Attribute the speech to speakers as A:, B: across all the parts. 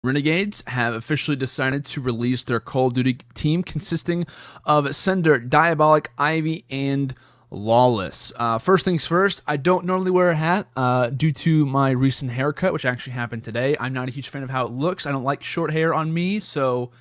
A: Renegades have officially decided to release their Call of Duty team consisting of Cinder, Diabolic, Ivy, and Lawless. First things first, I don't normally wear a hat due to my recent haircut, which actually happened today. I'm not a huge fan of how it looks. I don't like short hair on me, so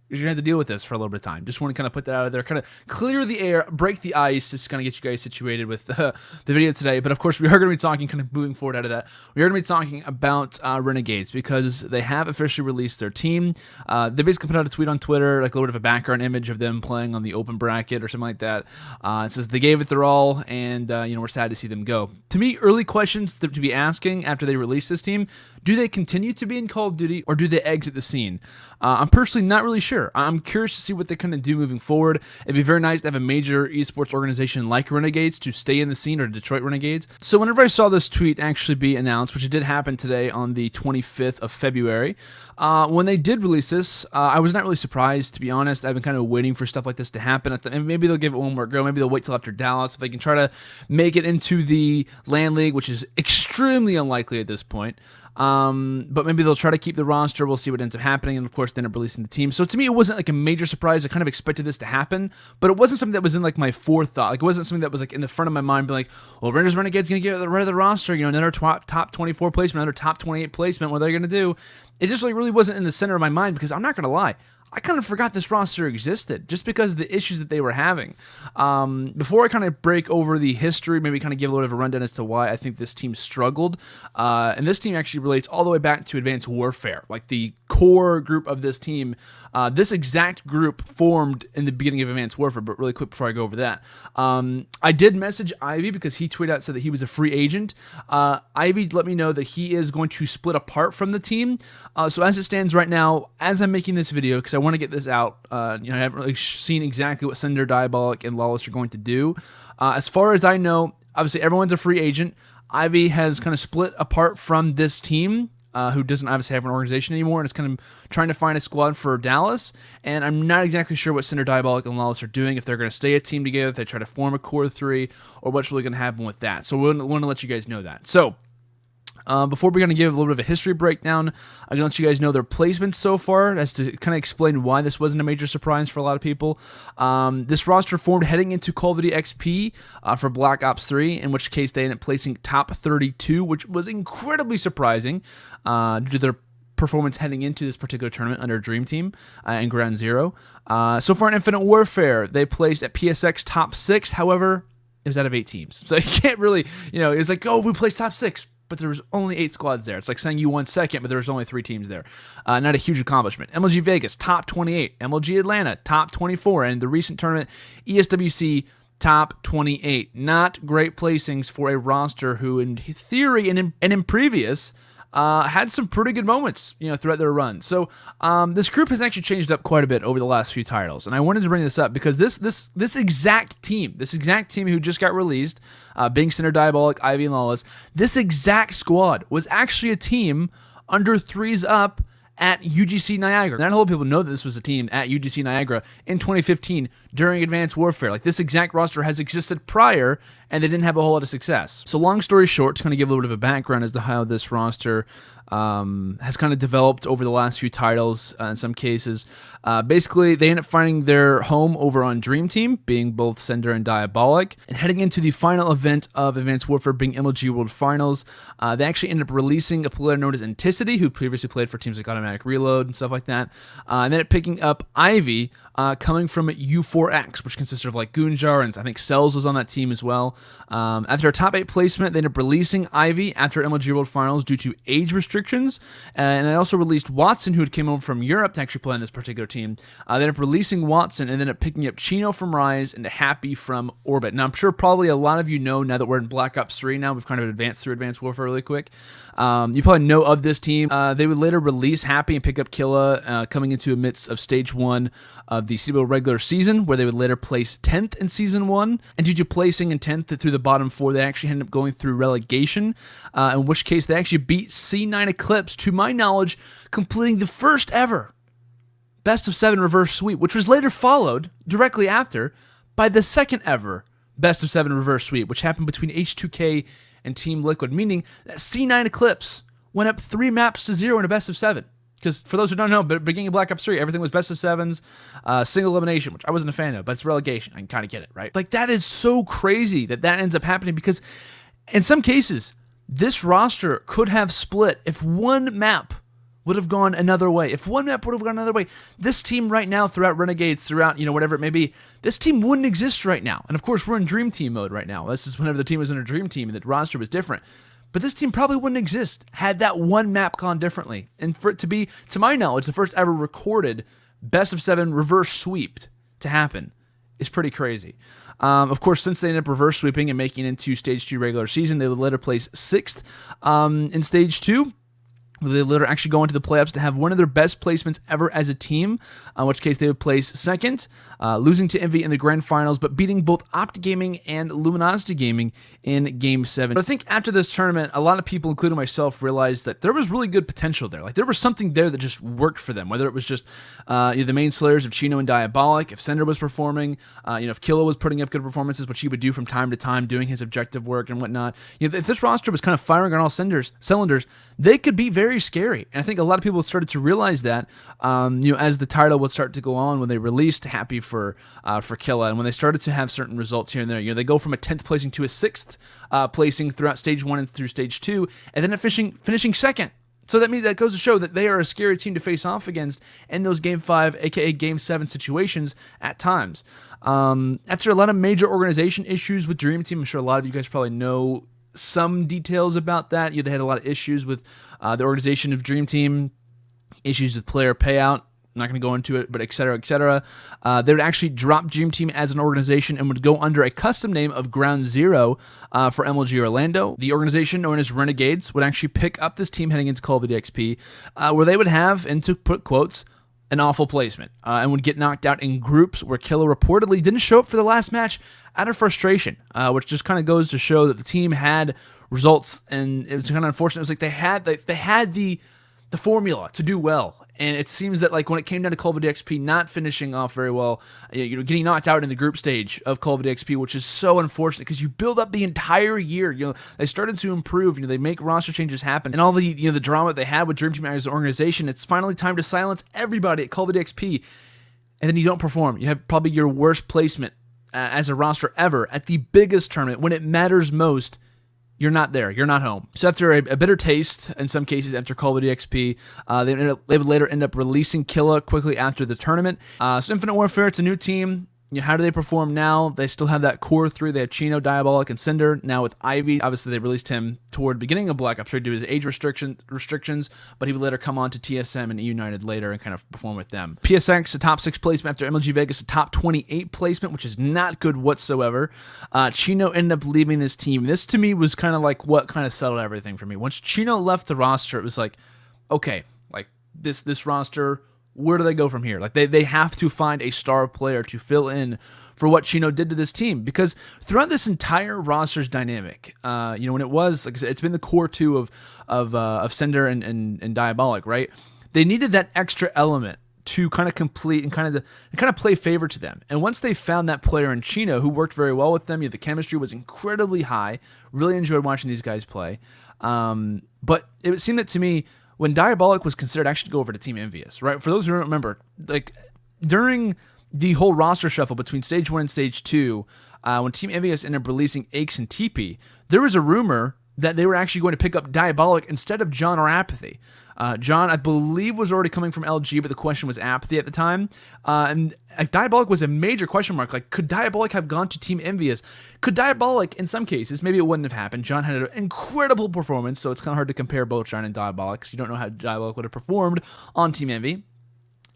A: you're gonna have to deal with this for a little bit of time. Just want to kind of put that out of there, kind of clear the air, break the ice, just kind of get you guys situated with the video today. But of course, we are going to be talking, kind of moving forward out of that, we are going to be talking about Renegades because they have officially released their team. They basically put out a tweet on Twitter, like a little bit of a background image of them playing on the open bracket or something like that. It says they gave it their all, and we're sad to see them go. To me, early questions to be asking after they release this team: do they continue to be in Call of Duty, or do they exit the scene? I'm personally not really sure. I'm curious to see what they kind of do moving forward. It'd be very nice to have a major esports organization like Renegades to stay in the scene, or Detroit Renegades. So whenever I saw this tweet actually be announced, which it did happen today on the 25th of February, when they did release this, I was not really surprised, to be honest. I've been kind of waiting for stuff like this to happen. And maybe they'll give it one more go. Maybe they'll wait till after Dallas if they can try to make it into the LAN League, which is extremely unlikely at this point. But maybe they'll try to keep the roster. We'll see what ends up happening, and of course, they end up releasing the team. So to me, it wasn't like a major surprise. I kind of expected this to happen, but it wasn't something that was in like my forethought. Like, it wasn't something that was like in the front of my mind, being like, well, Renegades gonna get rid of the roster. Another top 24 placement, another top 28 placement. What are they gonna do? It just really wasn't in the center of my mind, because I'm not gonna lie, I kind of forgot this roster existed just because of the issues that they were having. Before I kind of break over the history, maybe kind of give a little bit of a rundown as to why I think this team struggled. And this team actually relates all the way back to Advanced Warfare. Like, the core group of this team, this exact group formed in the beginning of Advanced Warfare. But really quick before I go over that, I did message Ivy because he tweeted out, said that he was a free agent. Ivy let me know that he is going to split apart from the team. So as it stands right now, as I'm making this video, because I want to get this out, I haven't really seen exactly what Cinder, Diabolic, and Lawless are going to do. As far as I know, obviously everyone's a free agent. Ivy has kind of split apart from this team, who doesn't obviously have an organization anymore, and is kind of trying to find a squad for Dallas. And I'm not exactly sure what Cinder, Diabolic, and Lawless are doing, if they're going to stay a team together, if they try to form a core three, or what's really going to happen with that. So we want to let you guys know that. So before we're going to give a little bit of a history breakdown, I'm going to let you guys know their placements so far, as to kind of explain why this wasn't a major surprise for a lot of people. This roster formed heading into Call of Duty XP for Black Ops 3, in which case they ended up placing top 32, which was incredibly surprising due to their performance heading into this particular tournament under Dream Team and Ground Zero. So far in Infinite Warfare, they placed at PSX top 6. However, it was out of 8 teams. So you can't really, it's like, oh, we placed top 6. But there was only 8 squads there. It's like saying you won second, but there was only 3 teams there. Not a huge accomplishment. MLG Vegas, top 28. MLG Atlanta, top 24. And the recent tournament, ESWC, top 28. Not great placings for a roster who, in theory and in previous, had some pretty good moments, throughout their run. So this group has actually changed up quite a bit over the last few titles, and I wanted to bring this up because this exact team who just got released, being Cinder, Diabolic, Ivy, and Lawless, this exact squad was actually a team under 3's up at UGC Niagara. Not a whole lot of people know that this was a team at UGC Niagara in 2015 during Advanced Warfare. Like, this exact roster has existed prior, and they didn't have a whole lot of success. So long story short, to kind of give a little bit of a background as to how this roster has kind of developed over the last few titles in some cases. Basically, they end up finding their home over on Dream Team, being both Cinder and Diabolic, and heading into the final event of Advanced Warfare, being MLG World Finals. They actually ended up releasing a player known as Anticity, who previously played for teams like Automatic Reload and stuff like that, and then picking up Ivy, coming from U4X, which consisted of like Goonjar, and I think Cells was on that team as well. After a top 8 placement, they ended up releasing Ivy after MLG World Finals due to age restrictions, and they also released Watson, who had came over from Europe to actually play on this particular team. They ended up releasing Watson, and then up picking up Chino from Rise and Happy from Orbit. Now, I'm sure probably a lot of you know, now that we're in Black Ops 3 now, we've kind of advanced through Advanced Warfare really quick. You probably know of this team. They would later release Happy and pick up Killa, coming into the midst of Stage 1 of the CBO regular season, where they would later place 10th in Season 1. And due to placing in 10th through the bottom 4, they actually ended up going through relegation, in which case they actually beat C9 Eclipse, to my knowledge, completing the first ever Best of 7 reverse sweep, which was later followed directly after by the second ever Best of 7 reverse sweep, which happened between H2K and Team Liquid, meaning that C9 Eclipse went up 3 maps to 0 in a Best of 7. Because for those who don't know, but beginning of Black Ops 3, everything was best of sevens, single elimination, which I wasn't a fan of, but it's relegation. I can kind of get it, right? Like, that is so crazy that ends up happening, because in some cases, this roster could have split if one map would have gone another way. If one map would have gone another way, this team right now, throughout Renegades, throughout, whatever it may be, this team wouldn't exist right now. And of course, we're in Dream Team mode right now. This is whenever the team was in a Dream Team and the roster was different. But this team probably wouldn't exist had that one map gone differently. And for it to be, to my knowledge, the first ever recorded best of 7 reverse sweep to happen is pretty crazy. Of course, since they ended up reverse sweeping and making it into Stage 2 regular season, they would later place 6th in Stage 2. They later actually go into the playoffs to have one of their best placements ever as a team, in which case they would place 2nd, losing to Envy in the grand finals, but beating both Opti Gaming and Luminosity Gaming in Game 7. But I think after this tournament, a lot of people, including myself, realized that there was really good potential there. Like, there was something there that just worked for them, whether it was just the main slayers of Chino and Diabolic, if Sender was performing, if Killa was putting up good performances, which he would do from time to time, doing his objective work and whatnot. If this roster was kind of firing on all cylinders, they could be very scary. And I think a lot of people started to realize that, as the title would start to go on, when they released Happy for Killa, and when they started to have certain results here and there. They go from a 10th placing to a 6th placing throughout Stage 1 and through Stage 2, and then finishing 2nd. So that goes to show that they are a scary team to face off against in those Game 5, aka Game 7 situations at times. After a lot of major organization issues with Dream Team, I'm sure a lot of you guys probably know some details about that. They had a lot of issues with the organization of Dream Team, issues with player payout. I'm not going to go into it, but et cetera, et cetera. They would actually drop Dream Team as an organization and would go under a custom name of Ground Zero for MLG Orlando. The organization, known as Renegades, would actually pick up this team heading into Call of Duty XP, where they would have, and to put quotes, an awful placement, and would get knocked out in groups, where Killa reportedly didn't show up for the last match out of frustration, which just kind of goes to show that the team had results, and it was kind of unfortunate. It was like they had the formula to do well, and it seems that, like, when it came down to Call of Duty XP not finishing off very well, getting knocked out in the group stage of Call of Duty XP, which is so unfortunate, because you build up the entire year. They started to improve. They make roster changes happen, and all the the drama they had with Dream Team as an organization. It's finally time to silence everybody at Call of Duty XP, and then you don't perform. You have probably your worst placement as a roster ever at the biggest tournament when it matters most. You're not there. You're not home. So after a bitter taste, in some cases, after Call of Duty XP, they would later end up releasing Killa quickly after the tournament. So Infinite Warfare, it's a new team. How do they perform now? They still have that core 3. They have Chino, Diabolic, and Cinder. Now with Ivy, obviously they released him toward the beginning of Black Ops 3 due to his age restrictions, but he would later come on to TSM and United later and kind of perform with them. PSX, a top 6 placement after MLG Vegas, a top 28 placement, which is not good whatsoever. Chino ended up leaving this team. This, to me, was kind of like what kind of settled everything for me. Once Chino left the roster, it was like, okay, like this roster, where do they go from here? Like, they have to find a star player to fill in for what Chino did to this team, because throughout this entire roster's dynamic, when it was, like I said, it's been the core 2 of Sender and Diabolic, right? They needed that extra element to kind of complete and kind of play favor to them. And once they found that player in Chino, who worked very well with them, the chemistry was incredibly high. Really enjoyed watching these guys play. But it seemed that to me, when Diabolic was considered actually to go over to Team Envious, right? For those who don't remember, like, during the whole roster shuffle between Stage 1 and Stage 2, when Team Envious ended up releasing Aches and TP, there was a rumor that they were actually going to pick up Diabolic instead of John or Apathy. John, I believe, was already coming from LG, but the question was Apathy at the time. And Diabolic was a major question mark. Like, could Diabolic have gone to Team Envious? Could Diabolic, in some cases, maybe it wouldn't have happened. John had an incredible performance, so it's kind of hard to compare both John and Diabolic, because you don't know how Diabolic would have performed on Team Envy.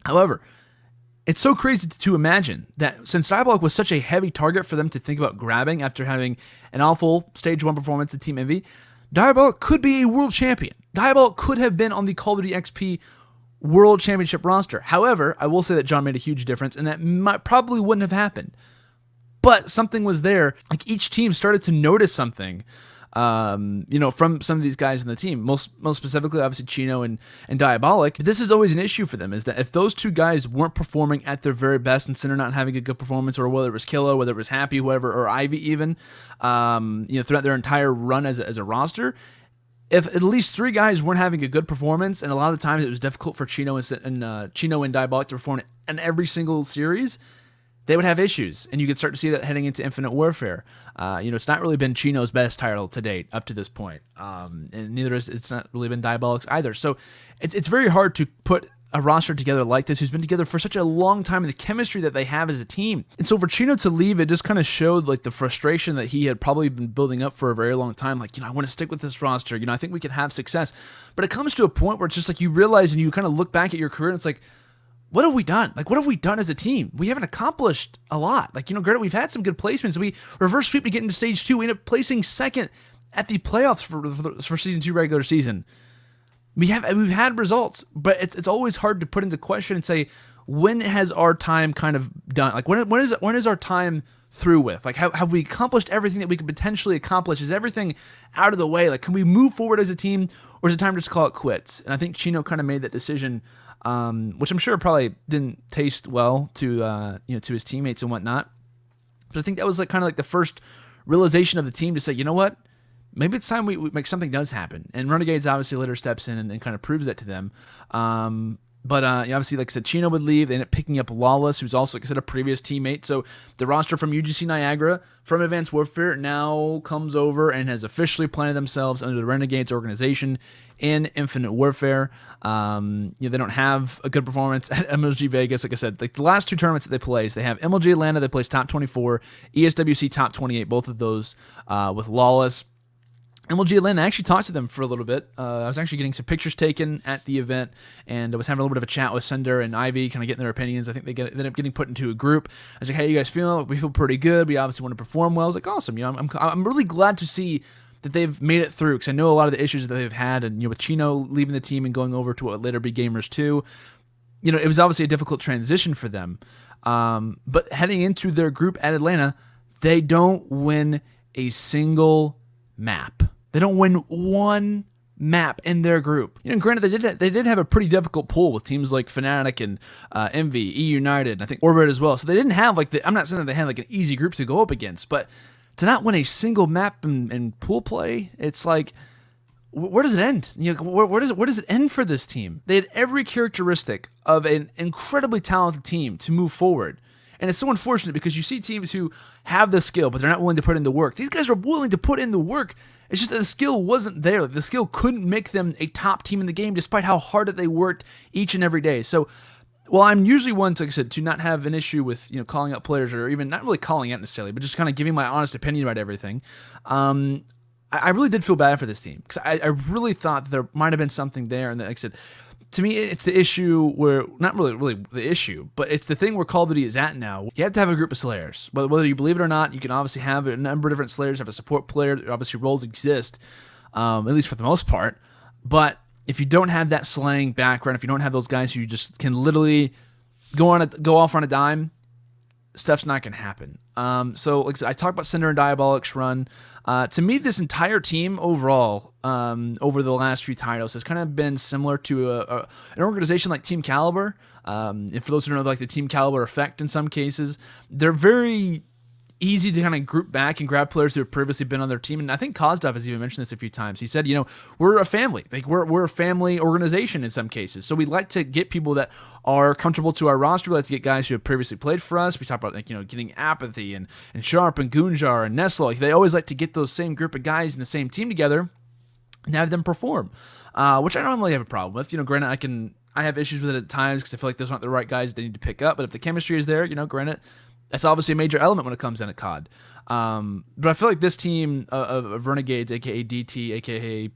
A: However, it's so crazy to imagine that since Diabolic was such a heavy target for them to think about grabbing after having an awful Stage 1 performance at Team Envy, Diabolic could be a world champion. Diabolic could have been on the Call of Duty XP World Championship roster. However, I will say that John made a huge difference, and that probably wouldn't have happened. But something was there. Like, each team started to notice something, from some of these guys in the team. Most specifically, obviously, Chino and Diabolic. But this is always an issue for them, is that if those two guys weren't performing at their very best, and Cinder not having a good performance, or whether it was Killa, whether it was Happy, whoever, or Ivy even, throughout their entire run as a roster, if at least 3 guys weren't having a good performance, and a lot of the times it was difficult for Chino and Diabolic to perform in every single series, they would have issues, and you could start to see that heading into Infinite Warfare. It's not really been Chino's best title to date up to this point, and it's not really been Diabolic's either. So it's very hard to put a roster together like this, who's been together for such a long time, and the chemistry that they have as a team. And so for Chino to leave, it just kind of showed like the frustration that he had probably been building up for a very long time. Like, I want to stick with this roster. I think we can have success. But it comes to a point where it's just like you realize and you kind of look back at your career and it's like, what have we done? Like, what have we done as a team? We haven't accomplished a lot. Like, granted, we've had some good placements. We reverse sweep to get into stage 2. We ended up placing second at the playoffs for season 2 regular season. We've had results, but it's always hard to put into question and say, when has our time kind of done? Like, when is our time through with? Like, have we accomplished everything that we could potentially accomplish? Is everything out of the way? Like, can we move forward as a team, or is it time to just call it quits? And I think Chino kind of made that decision, which I'm sure probably didn't taste well to to his teammates and whatnot. But I think that was kind of the first realization of the team to say, you know what? Maybe it's time we make something does happen. And Renegades obviously later steps in and kind of proves that to them. But obviously, like I said, Chino would leave. They ended up picking up Lawless, who's also, like I said, a previous teammate. So the roster from UGC Niagara, from Advanced Warfare, now comes over and has officially planted themselves under the Renegades organization in Infinite Warfare. They don't have a good performance at MLG Vegas. Like I said, like the last 2 tournaments that they placed, they have MLG Atlanta, they placed top 24, ESWC top 28, both of those with Lawless. MLG Atlanta, I actually talked to them for a little bit. I was actually getting some pictures taken at the event, and I was having a little bit of a chat with Sender and Ivy, kind of getting their opinions. I think they ended up getting put into a group. I was like, hey, you guys feel? We feel pretty good. We obviously want to perform well. I was like, awesome. I'm really glad to see that they've made it through, because I know a lot of the issues that they've had, and with Chino leaving the team and going over to what would later be Gamers 2, it was obviously a difficult transition for them. But heading into their group at Atlanta, they don't win a single map. They don't win one map in their group. Granted, they did have a pretty difficult pool with teams like Fnatic and Envy, E United, and I think Orbit as well. So they didn't have I'm not saying that they had an easy group to go up against, but to not win a single map in pool play, it's like, where does it end? Where does it end for this team? They had every characteristic of an incredibly talented team to move forward. And it's so unfortunate because you see teams who have the skill, but they're not willing to put in the work. These guys are willing to put in the work. It's just that the skill wasn't there. The skill couldn't make them a top team in the game, despite how hard that they worked each and every day. So, well, I'm usually one, like I said, to not have an issue with calling out players, or even not really calling out necessarily, but just kind of giving my honest opinion about everything. I really did feel bad for this team, because I really thought that there might have been something there, and like I said, to me, it's the issue where, not really the issue, but it's the thing where Call of Duty is at now. You have to have a group of Slayers. Whether you believe it or not, you can obviously have a number of different Slayers, have a support player. Obviously, roles exist, at least for the most part. But if you don't have that slaying background, if you don't have those guys who just can literally go off on a dime, stuff's not going to happen. So like I said, I talked about Cinder and Diabolic's run. To me, this entire team overall, over the last few titles, has kind of been similar to an organization like Team Caliber. And for those who know, the Team Caliber effect in some cases, they're very easy to kind of group back and grab players who have previously been on their team. And I think Kozdev has even mentioned this a few times. He said, we're a family. We're a family organization in some cases. So we like to get people that are comfortable to our roster. We like to get guys who have previously played for us. We talk about getting Apathy and Sharp and Gunjar and Nestle. They always like to get those same group of guys in the same team together and have them perform, which I don't really have a problem with. Granted, I have issues with it at times because I feel like those aren't the right guys they need to pick up. But if the chemistry is there, granted, that's obviously a major element when it comes in at COD. But I feel like this team of Renegades, a.k.a. DT, a.k.a.,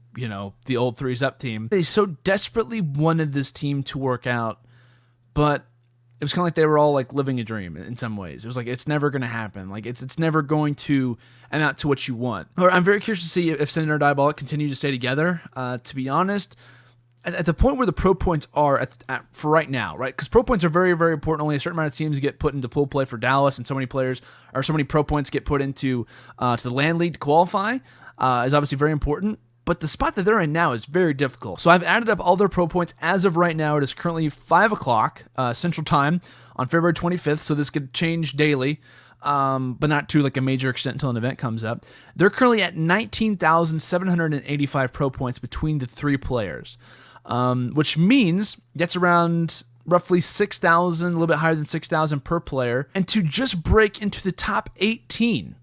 A: the old 3-Up team, they so desperately wanted this team to work out, but it was kind of like they were all living a dream in some ways. It was like, it's never going to happen. It's never going to amount to what you want. Or I'm very curious to see if Cinder and Diabolic continue to stay together. To be honest, at the point where the pro points are for right now, right? Because pro points are very, very important. Only a certain amount of teams get put into pool play for Dallas, and so many pro points get put into to the LAN League to qualify is obviously very important. But the spot that they're in now is very difficult. So I've added up all their pro points as of right now. It is currently 5 o'clock Central Time on February 25th, so this could change daily. but not to like a major extent until an event comes up. They're currently at 19,785 pro points between the 3 players, which means that's around roughly 6,000, a little bit higher than 6,000 per player. And to just break into the top 18,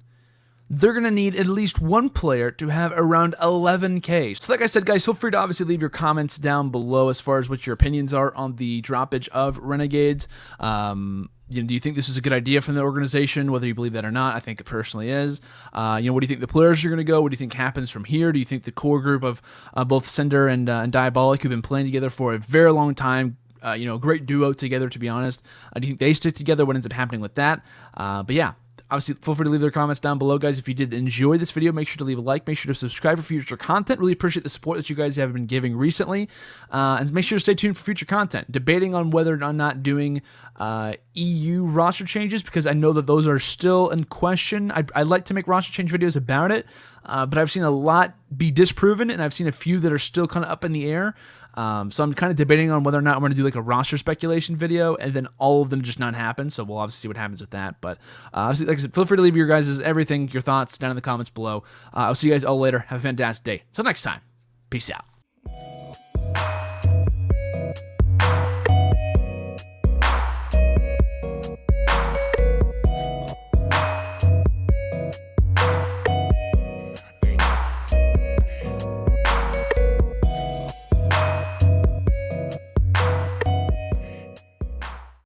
A: they're going to need at least one player to have around 11K. So like I said, guys, feel free to obviously leave your comments down below as far as what your opinions are on the droppage of Renegades. Do you think this is a good idea from the organization, whether you believe that or not? I think it personally is. What do you think the players are going to go? What do you think happens from here? Do you think the core group of both Cinder and Diabolic, who've been playing together for a very long time, great duo together, to be honest, do you think they stick together? What ends up happening with that? But yeah. Obviously, feel free to leave their comments down below, guys. If you did enjoy this video, make sure to leave a like. Make sure to subscribe for future content. Really appreciate the support that you guys have been giving recently. And make sure to stay tuned for future content. Debating on whether or not doing EU roster changes, because I know that those are still in question. I'd like to make roster change videos about it, but I've seen a lot be disproven, and I've seen a few that are still kind of up in the air. So I'm kind of debating on whether or not I'm going to do like a roster speculation video, and then all of them just not happen. So we'll obviously see what happens with that. But obviously, like I said, feel free to leave your guys' everything, your thoughts down in the comments below. I'll see you guys all later. Have a fantastic day. Until next time, peace out.